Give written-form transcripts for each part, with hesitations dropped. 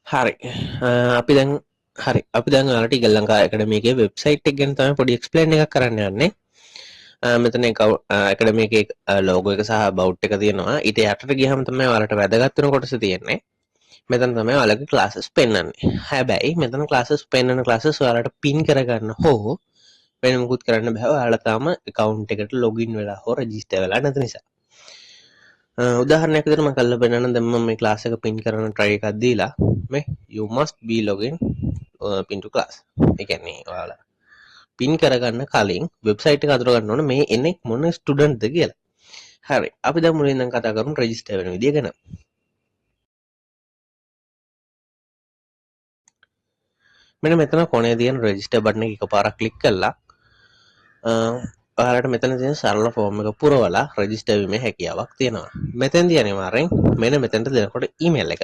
හරි අපි දැන් අපි දැන් ඔයාලට ඊගල් ලංකා ඇකඩමි එකේ වෙබ්සයිට් එක ගැන තමයි පොඩි එක්ස්ප්ලেইন එකක් කරන්න යන්නේ. මෙතන ඇකඩමි එකේ ලෝගෝ එක සහ about එක තියෙනවා. ඊට යටට ගියහම තමයි ඔයාලට වැදගත් වෙන කොටස තියෙන්නේ. මෙතන තමයි ඔයාලගේ ක්ලාසස් පෙන්වන්නේ. හැබැයි මෙතන ක්ලාසස් පෙන්වන ක්ලාසස් ඔයාලට පින් කරගන්න හෝ වෙන මොකුත් කරන්න බෑ. ඔයාලා තාම account එකට login වෙලා හෝ register වෙලා නැති නිසා. උදාහරණයක් විදිහට මම කල්ලා පෙන්නන්න දැන් මම මේ ක්ලාස් එක පින් කරන try එකක් දීලා මේ you must be login pin to class. ඒ කියන්නේ ඔයාලා පින් කරගන්න කලින් වෙබ්සයිට් එක අතුර ගන්න ඕන මේ එන්නේ මොන ස්ටුඩන්ට්ද කියලා. හරි. අපි දැන් මුලින් ඉඳන් කතා කරමු රෙජිස්ටර් වෙන විදිය ගැන. මෙන්න මෙතන කොනේ තියෙන රෙජිස්ටර් බටන් එක එකපාරක් ක්ලික් කරලා ඔයාලට මෙතන තියෙන සරල ෆෝම් එක පුරවලා රෙජිස්ටර් වීමේ හැකියාවක් තියෙනවා. මෙතෙන්දී අනිවාර්යෙන් මෙන්න මෙතනට දෙනකොට ඊමේල් එක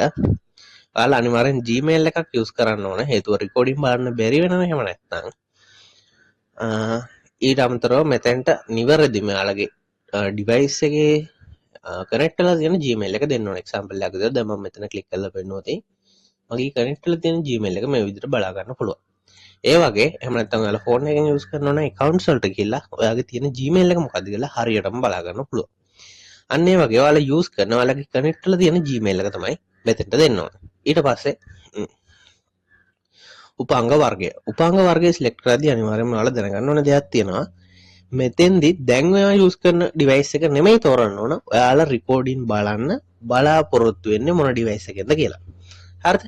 ඔයාලා අනිවාර්යෙන් Gmail එකක් යූස් කරන්න ඕන. හේතුව රෙකෝඩින් බලන්න බැරි වෙනවා එහෙම නැත්නම්. ඊට අමතරව මෙතෙන්ට නිවැරදිම ඔයාලගේ ඩිවයිස් එකේ කනෙක්ට් වෙලා තියෙන Gmail එක දෙන්න ඕන. එක්සැම්පල් එකක් විදිහට දැන් මම මෙතන ක්ලික් කරලා පෙන්නුවොත් මගේ කනෙක්ට් වෙලා තියෙන Gmail එක මේ විදිහට බලා ගන්න පුළුවන්. ඒ වගේ එහෙම නැත්නම් ඔයාලා ෆෝන් එකෙන් යූස් කරනවා නම් accounts වලට ගිහලා ඔයාගේ තියෙන Gmail එක මොකක්ද කියලා හරියටම බලා ගන්න පුළුවන්. අන්න ඒ වගේ ඔයාලා යූස් කරන ඔයාලගේ කනෙක්ට් වෙලා තියෙන Gmail එක තමයි මෙතෙන්ට දෙන්න ඕන. ඊට පස්සේ උපාංග වර්ගය සිලෙක්ට් කරද්දී අනිවාර්යයෙන්ම ඔයාලා දැනගන්න ඕන දෙයක් තියෙනවා. මෙතෙන්දි දැන් ඔයා යූස් කරන ඩිවයිස් එක නෙමෙයි තෝරන්න ඕන. ඔයාලා රෙකෝඩින් බලන්න බලාපොරොත්තු වෙන්නේ මොන ඩිවයිස් එකෙන්ද කියලා. හරිද?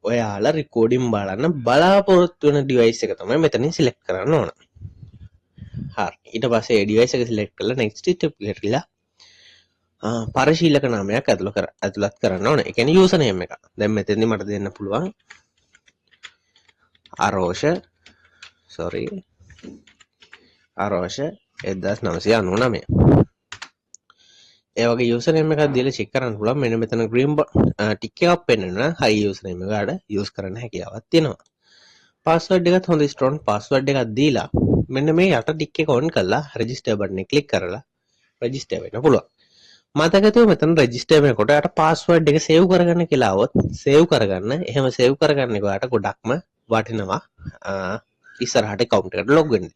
ඔයාලා රෙකෝඩින් බලන්න බලාපොරොත්තු වෙන ඩිවයිස් එක තමයි මෙතනින් සිලෙක්ට් කරන්න ඕන. හරි. ඊට පස්සේ ඒ ඩිවයිස් එක සිලෙක්ට් කරලා next step එකට ගිහලා පරිශීලක නාමයක් ඇතුළත් කරන්න ඕන. ඒ කියන්නේ user name එක. දැන් මෙතෙන්දි මට දෙන්න පුළුවන් අරෝෂ 1999. ඒ වගේ user name එකක් දීලා check කරන්න පුළුවන්. මෙන්න මෙතන green tick එකක් පෙන්වනවා. high user name එකට use කරන්න හැකියාවක් තියෙනවා. password එකත් හොඳ strong password එකක් දීලා මෙන්න මේ යට tick එක on කරලා register button එක click කරලා register වෙන්න පුළුවන්. මතක තියාගන්න මෙතන register වෙනකොට යට password එක save කරගන්න කියලා આવොත් save කරගන්න. එහෙම save කරගන්න එකට ගොඩක්ම වටිනවා. ඉස්සරහට account එකට log වෙන්න.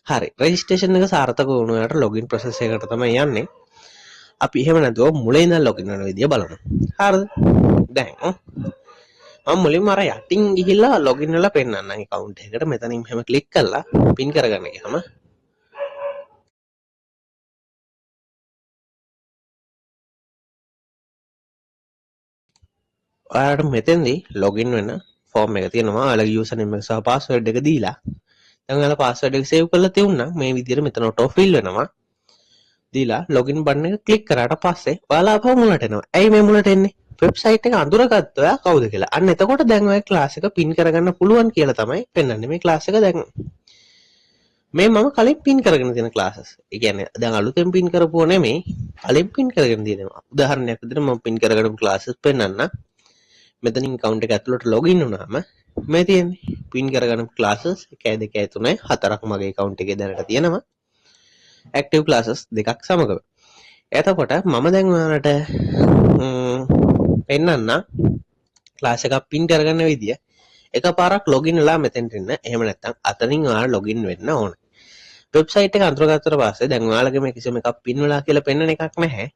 හරි. registration එක සාර්ථක වුණාට login process එකට තමයි යන්නේ. අපි එහෙම නැතුව මුලින් ඉඳන් login වෙන විදිය බලමු. හරිද? දැන් මම මුලින්ම අර යටින් ගිහිල්ලා login වෙලා පෙන්නන්නම් account එකකට. මෙතනින් මෙහෙම click කරලා pin කරගන්න ගියාම ඔයාලට මෙතෙන්දී login වෙන form එක තියෙනවා. ඔයාලගේ username එක සහ password එක දීලා දැන් ඔයාලා password එක save කරලා තියුණා මේ විදිහට මෙතන auto fill වෙනවා. දීලා login button එක click කරාට පස්සේ ඔයාලා අපව මුලට එනවා. ඇයි මේ මුලට එන්නේ? වෙබ්සයිට් එක අඳුරගත්ත ඔයා කවුද කියලා. අන්න එතකොට දැන් ඔය ක්ලාස් එක පින් කරගන්න පුළුවන් කියලා තමයි පෙන්වන්නේ මේ ක්ලාස් එක දැන්. මේ මම කලින් පින් කරගෙන තියෙන ක්ලාසස්. ඒ කියන්නේ දැන් අලුතෙන් පින් කරපුවා නෙමෙයි කලින් පින් කරගෙන තියෙනවා. උදාහරණයක් විදිහට මම පින් කරගන්න ක්ලාසස් පෙන්වන්න. මෙතනින් account එක ඇතුළට login වුණාම මේ තියෙන්නේ පින් කරගන්න ක්ලාසස් 1 2 3 4ක් මගේ account එකේ දැනට තියෙනවා. active classes දෙකක් සමගව. එතකොට මම දැන් ඔයාලට පෙන්නන්න ක්ලාස් එකක් පින් කරගන්න විදිය. එකපාරක් login වෙලා මෙතෙන්ට එන්න. එහෙම නැත්නම් අතනින් ඔයාලා login වෙන්න ඕන. වෙබ්සයිට් එක අඳුරගත්තට පස්සේ දැන් ඔයාලගේ මේ කිසිම එකක් පින් වෙලා කියලා පෙන්වන එකක් නැහැ.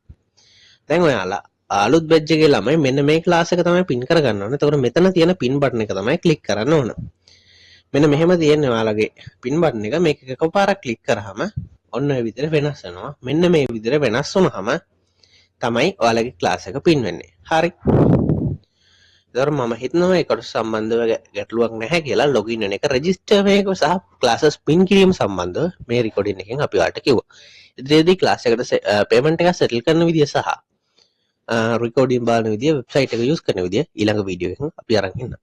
දැන් ඔයාලා අලුත් බැච් එකේ ළමයි මෙන්න මේ ක්ලාස් එක තමයි පින් කරගන්න ඕනේ. එතකොට මෙතන තියෙන පින් බටන් එක තමයි ක්ලික් කරන්න ඕන. මෙන්න මෙහෙම තියෙන්නේ ඔයාලගේ පින් බටන් එක. මේක එකපාරක් ක්ලික් කරාම ඔන්න ඔය විදිහට වෙනස් වෙනවා. මෙන්න මේ විදිහට වෙනස් වුනහම තමයි ඔයාලගේ ක්ලාස් එක පින් වෙන්නේ. හරි. ඒතර මම හිතනවා ඒකට සම්බන්ධව ගැටලුවක් නැහැ කියලා login වෙන එක register මේක සහ classes pin කිරීම සම්බන්ධව මේ recording එකෙන් අපි ඔයාලට කිව්වා. ඉතින්දී ක්ලාස් එකට payment එක settle කරන විදිය සහ recording බලන විදිය website එක use කරන විදිය ඊළඟ වීඩියෝ එකෙන් අපි අරන් ඉන්නවා.